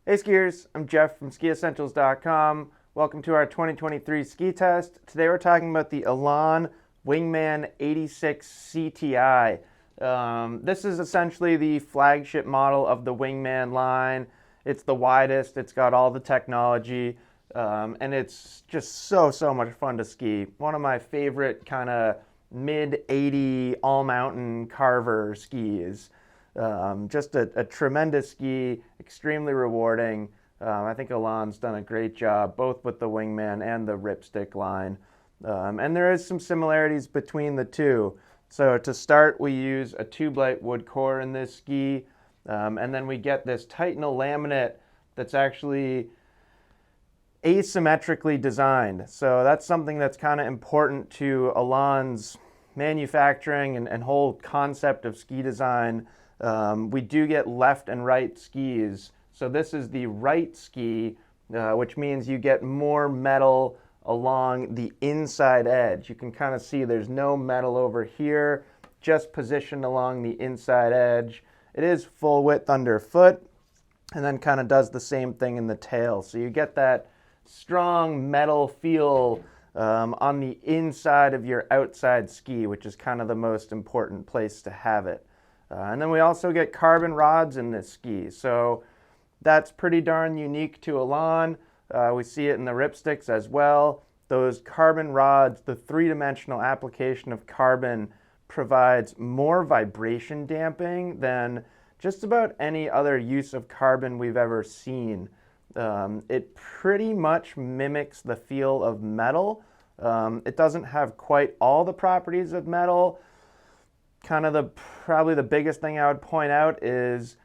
Hey skiers, I'm Jeff from Skiessentials.com. Welcome to our 2023 ski test. Today we're talking about the Elan Wingman 86 CTI. This is essentially the flagship model of the Wingman line. It's the widest, it's got all the technology, and it's just so much fun to ski. One of my favorite kind of mid-80 all-mountain carver skis. Just a tremendous ski, extremely rewarding. I think Elan's done a great job both with the Wingman and the Ripstick line. And there is some similarities between the two. So to start, we use a tube-light wood core in this ski, and then we get this Titanal laminate that's actually asymmetrically designed. So that's something that's kind of important to Elan's manufacturing and whole concept of ski design. We do get left and right skis. So this is the right ski, which means you get more metal along the inside edge. You can kind of see there's no metal over here, just positioned along the inside edge. It is full width underfoot, and then kind of does the same thing in the tail. So you get that strong metal feel on the inside of your outside ski, which is kind of the most important place to have it. And then we also get carbon rods in this ski. So that's pretty darn unique to Elan. We see it in the Ripsticks as well. Those carbon rods, the three-dimensional application of carbon provides more vibration damping than just about any other use of carbon we've ever seen. It pretty much mimics the feel of metal. It doesn't have quite all the properties of metal. Kind of probably the biggest thing I would point out is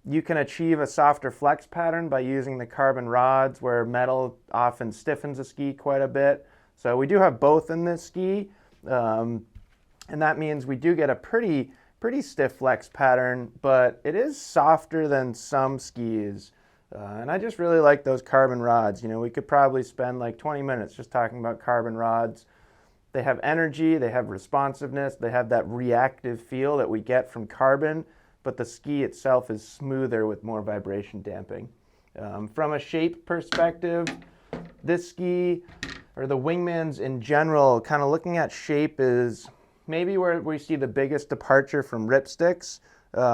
you can achieve a softer flex pattern by using the carbon rods, where metal often stiffens a ski quite a bit. So we do have both in this ski, and that means we do get a pretty stiff flex pattern, but it is softer than some skis. And I just really like those carbon rods. You know, we could probably spend like 20 minutes just talking about carbon rods. They have energy, they have responsiveness, they have that reactive feel that we get from carbon, but the ski itself is smoother with more vibration damping. From a shape perspective, this ski, or the Wingmans in general, kind of looking at shape is maybe where we see the biggest departure from Ripsticks.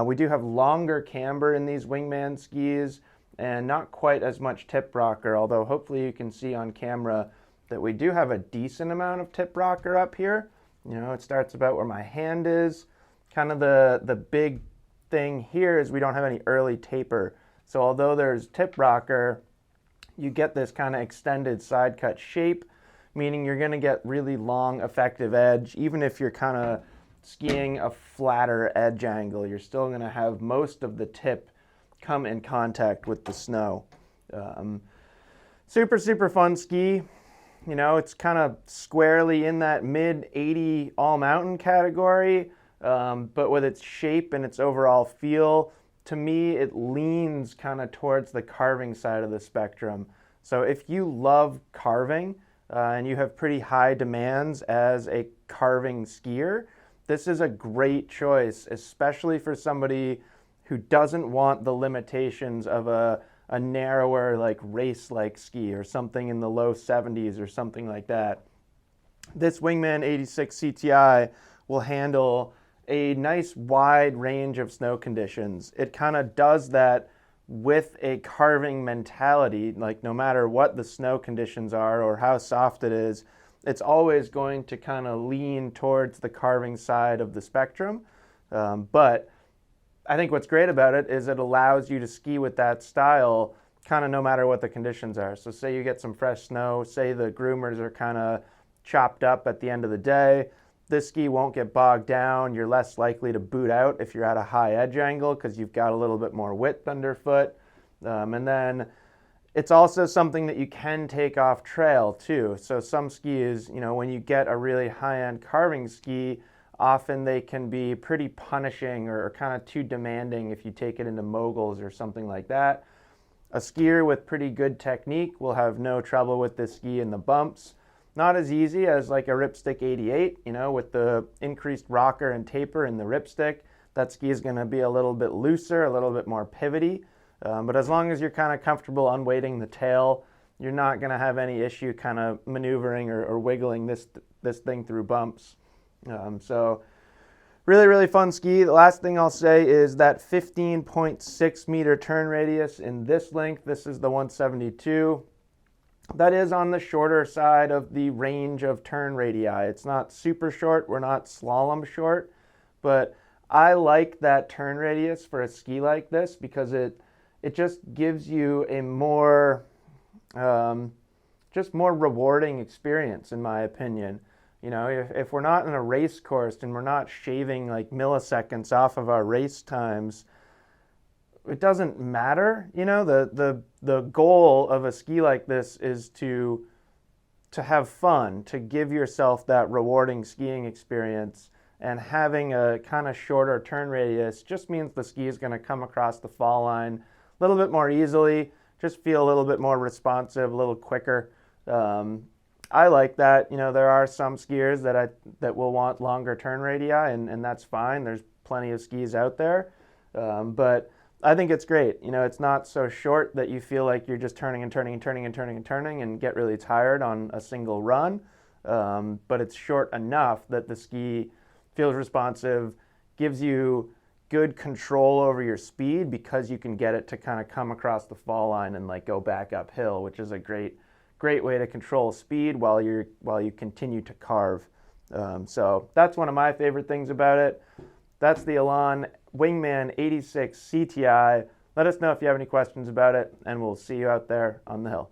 We do have longer camber in these Wingman skis and not quite as much tip rocker, although hopefully you can see on camera that we do have a decent amount of tip rocker up here. You know, it starts about where my hand is. Kind of the big thing here is we don't have any early taper. So although there's tip rocker, you get this kind of extended side cut shape, meaning you're going to get really long effective edge. Even if you're kind of skiing a flatter edge angle, you're still going to have most of the tip come in contact with the snow. Super fun ski. You know, it's kind of squarely in that mid-80 all-mountain category, but with its shape and its overall feel, to me, it leans kind of towards the carving side of the spectrum. So if you love carving and you have pretty high demands as a carving skier, this is a great choice, especially for somebody who doesn't want the limitations of a narrower, like race-like ski or something in the low 70s or something like that. This Wingman 86 CTI will handle a nice wide range of snow conditions. It kind of does that with a carving mentality, like no matter what the snow conditions are or how soft it is, it's always going to kind of lean towards the carving side of the spectrum. But I think what's great about it is it allows you to ski with that style kind of no matter what the conditions are. So say you get some fresh snow, say the groomers are kind of chopped up at the end of the day, this ski won't get bogged down. You're less likely to boot out if you're at a high edge angle because you've got a little bit more width underfoot. And then it's also something that you can take off trail too. So some skis, you know, when you get a really high-end carving ski, often they can be pretty punishing or kind of too demanding if you take it into moguls or something like that. A skier with pretty good technique will have no trouble with this ski in the bumps. Not as easy as like a Ripstick 88, you know, with the increased rocker and taper in the Ripstick. That ski is going to be a little bit looser, a little bit more pivoty. But as long as you're kind of comfortable unweighting the tail, you're not going to have any issue kind of maneuvering or wiggling this thing through bumps. So really, really fun ski. The last thing I'll say is that 15.6 meter turn radius in this length. This is the 172. That is on the shorter side of the range of turn radii. It's not super short. We're not slalom short, but I like that turn radius for a ski like this because it just gives you a more just more rewarding experience, in my opinion. You know, if we're not in a race course and we're not shaving like milliseconds off of our race times, it doesn't matter. You know, the goal of a ski like this is to have fun, to give yourself that rewarding skiing experience, and having a kind of shorter turn radius just means the ski is going to come across the fall line a little bit more easily, just feel a little bit more responsive, a little quicker. I like that. You know, there are some skiers that will want longer turn radii, and that's fine. There's plenty of skis out there, but I think it's great. You know, it's not so short that you feel like you're just turning and turning and turning and turning and turning and get really tired on a single run. But it's short enough that the ski feels responsive, gives you good control over your speed because you can get it to kind of come across the fall line and like go back uphill, which is a great way to control speed while you continue to carve. So that's one of my favorite things about it. That's the Elan Wingman 86 CTI. Let us know if you have any questions about it, and we'll see you out there on the hill.